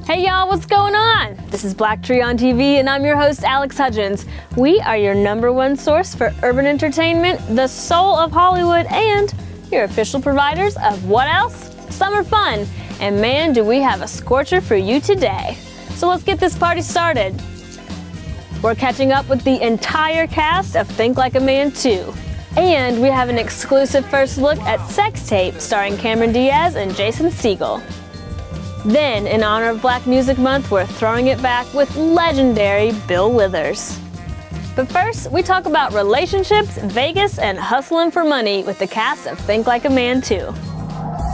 Hey y'all, what's going on? This is BlackTree on TV and I'm your host, Alex Hudgens. We are your #1 source for urban entertainment, the soul of Hollywood, and your official providers of what else? Summer fun. And man, do we have a scorcher for you today. So let's get this party started. We're catching up with the entire cast of Think Like a Man 2. And we have an exclusive first look at Sex Tape starring Cameron Diaz and Jason Segel. Then, in honor of Black Music Month, we're throwing it back with legendary Bill Withers. But first, we talk about relationships, Vegas, and hustling for money with the cast of Think Like a Man 2.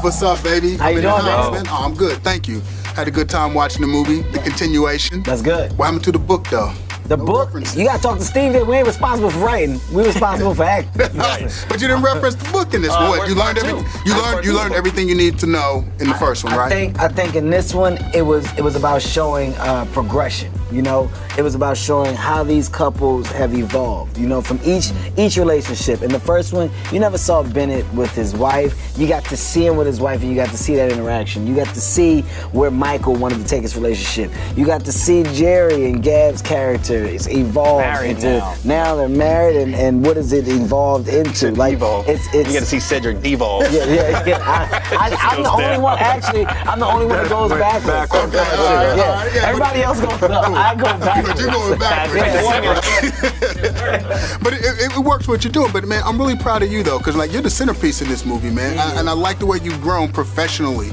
What's up, baby? How you doing, man? Oh, I'm good, thank you. Had a good time watching the movie, the continuation. That's good. What happened to the book, though? The No book? references. You gotta talk to Steve. We ain't responsible for writing. We're responsible for acting. But you didn't reference the book in this one. where's You learned part everything. two? You learned everything you need to know in the first one, right? I think in this one it was about showing progression. You know, it was about showing how these couples have evolved. You know, from each relationship. In the first one, you never saw Bennett with his wife. You got to see him with his wife, and you got to see that interaction. You got to see where Michael wanted to take his relationship. You got to see Jerry and Gab's characters evolve. Married now they're married, and what is it evolved into? Like Devolve. it's You got to see Cedric devolve. yeah. I'm the only one. Actually, I'm the only one that goes backwards. Yeah. Everybody else goes up. I go backwards. But you're going backwards. But it works what you're doing. But man, I'm really proud of you though, because like you're the centerpiece in this movie, man. And I like the way you've grown professionally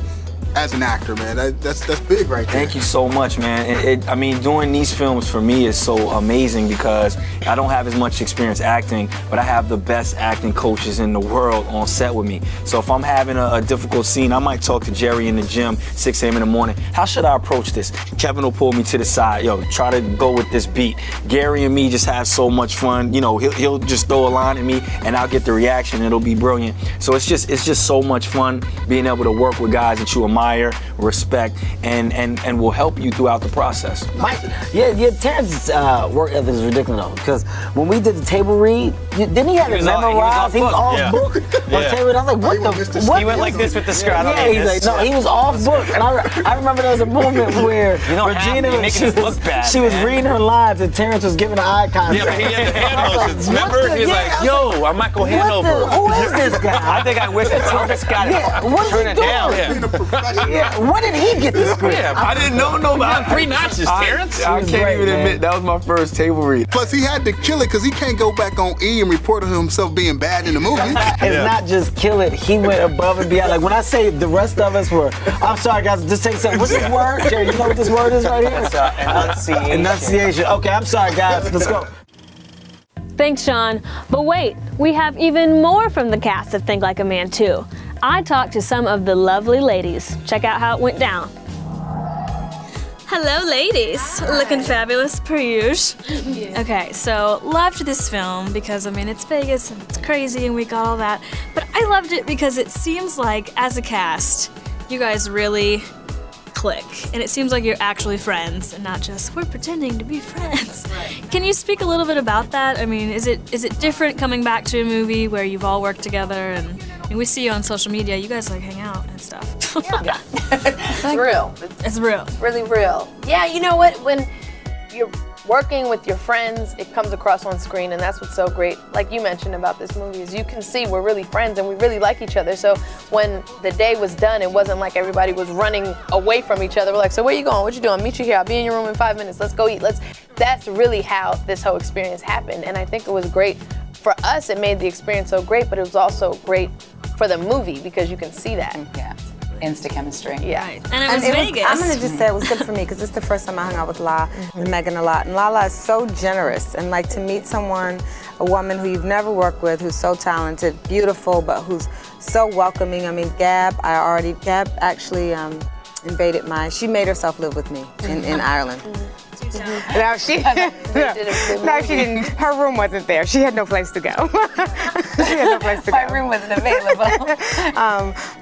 as an actor, man. That's big right there. Thank you so much, man. I mean, doing these films for me is so amazing because I don't have as much experience acting, but I have the best acting coaches in the world on set with me. So if I'm having a difficult scene, I might talk to Jerry in the gym, 6 a.m. in the morning. How should I approach this? Kevin will pull me to the side. Yo, try to go with this beat. Gary and me just have so much fun. You know, he'll just throw a line at me and I'll get the reaction. It'll be brilliant. So it's just so much fun being able to work with guys that you admire, respect, and will help you throughout the process. Terrence's work ethic is ridiculous though, because when we did the table read, didn't he have it memorized? He was off book on table read. I was like, what? He went like this with the skirt. I don't Yeah, need he's this. like, no, he was off book. And I remember there was a moment where Regina, you're making this look bad, she was man. reading her lines and Terrence was giving her eye contact. Yeah, but he had the hand motions. What Remember? the- He was yeah, like, yo, I'm Michael Hanover. Who is this guy? I think I wish I just got it. Yeah, what is Turn he it doing? down. Being a professional. Yeah, when did he get the script? Yeah, I didn't know nobody. 3 notches, Terrence. I was can't great, even man. admit that was my first table read. Plus, he had to kill it because he can't go back on E and report on himself being bad in the movie. It's not just kill it, he went above and beyond. Like when I say the rest of us were, I'm sorry guys, just take a second. What's this word? Jerry, you know what this word is right here? Enunciation. Enunciation. Okay, I'm sorry guys, let's go. Thanks, Sean. But wait, we have even more from the cast of Think Like a Man 2. I talked to some of the lovely ladies. Check out how it went down. Hello, ladies. Looking fabulous per usual. Okay, so loved this film because, I mean, it's Vegas and it's crazy and we got all that. But I loved it because it seems like, as a cast, you guys really click. And it seems like you're actually friends and not just, we're pretending to be friends. Can you speak a little bit about that? I mean, is it different coming back to a movie where you've all worked together and we see you on social media, you guys like hang out and stuff. Yeah. It's real. It's real. Really real. Yeah, you know what? When you're working with your friends, it comes across on screen, and that's what's so great. Like you mentioned about this movie, is you can see we're really friends and we really like each other. So when the day was done, it wasn't like everybody was running away from each other. We're like, so where you going? What you doing? Meet you here. I'll be in your room in 5 minutes. Let's go eat. That's really how this whole experience happened. And I think it was great for us. It made the experience so great, but it was also great for the movie because you can see that. Yeah, instant chemistry. Yeah. And it was Vegas. I'm gonna just say it was good for me because it's the first time I hung out with La and Megan a lot. And Lala is so generous, and like to meet someone, a woman who you've never worked with, who's so talented, beautiful, but who's so welcoming. I mean, Gab actually she made herself live with me in Ireland. No, she didn't. Her room wasn't there. She had no place to go. She had no place to go. My room wasn't available.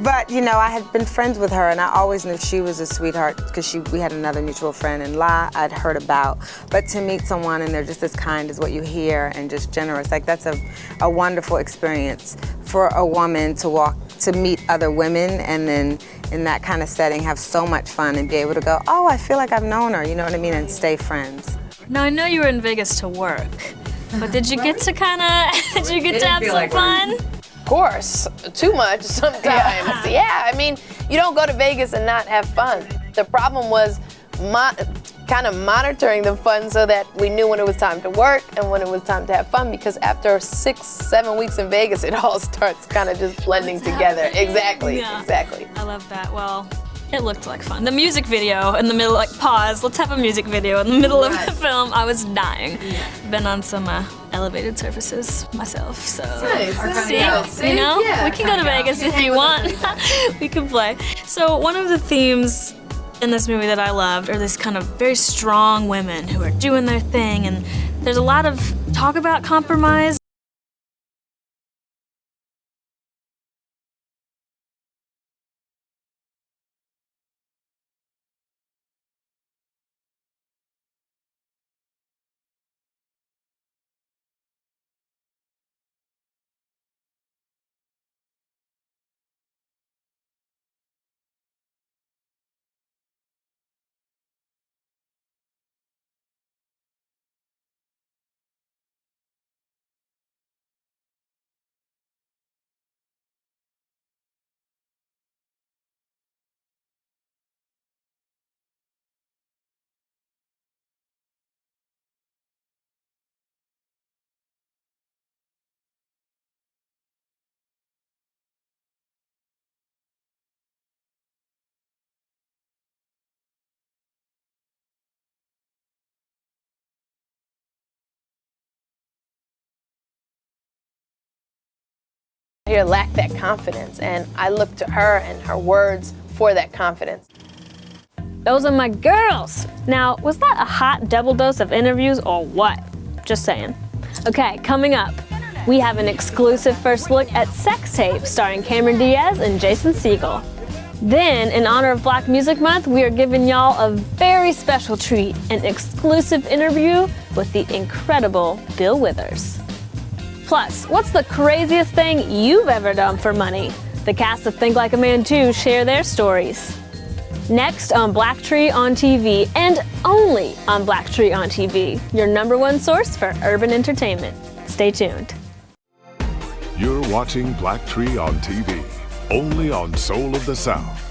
But you know, I had been friends with her, and I always knew she was a sweetheart because we had another mutual friend, and La I'd heard about. But to meet someone and they're just as kind as what you hear and just generous, like that's a wonderful experience for a woman to walk to meet other women and then in that kind of setting have so much fun and be able to go, oh, I feel like I've known her, you know what I mean, and stay friends. Now I know you were in Vegas to work, but did you get to did you get to have some fun? Of course, too much sometimes. Yeah, I mean, you don't go to Vegas and not have fun. The problem was kind of monitoring the fun so that we knew when it was time to work and when it was time to have fun, because after 6-7 weeks in Vegas, it all starts kind of just blending together. Exactly, Yeah. exactly. I love that. Well, it looked like fun. The music video in the middle, like pause, let's have a music video in the middle of the film. I was dying. Been on some elevated surfaces myself, so see, you know, we can go to Vegas if you want. We can play. So one of the themes in this movie that I loved are these kind of very strong women who are doing their thing, and there's a lot of talk about compromise. Here lacked that confidence, and I looked to her and her words for that confidence. Those are my girls. Now, was that a hot double dose of interviews or what? Just saying. Okay, coming up, we have an exclusive first look at Sex Tape starring Cameron Diaz and Jason Segel. Then, in honor of Black Music Month, we are giving y'all a very special treat, an exclusive interview with the incredible Bill Withers. Plus, what's the craziest thing you've ever done for money? The cast of Think Like a Man 2 share their stories. Next on BlackTree on TV, and only on BlackTree on TV, your #1 source for urban entertainment. Stay tuned. You're watching BlackTree on TV, only on Soul of the South.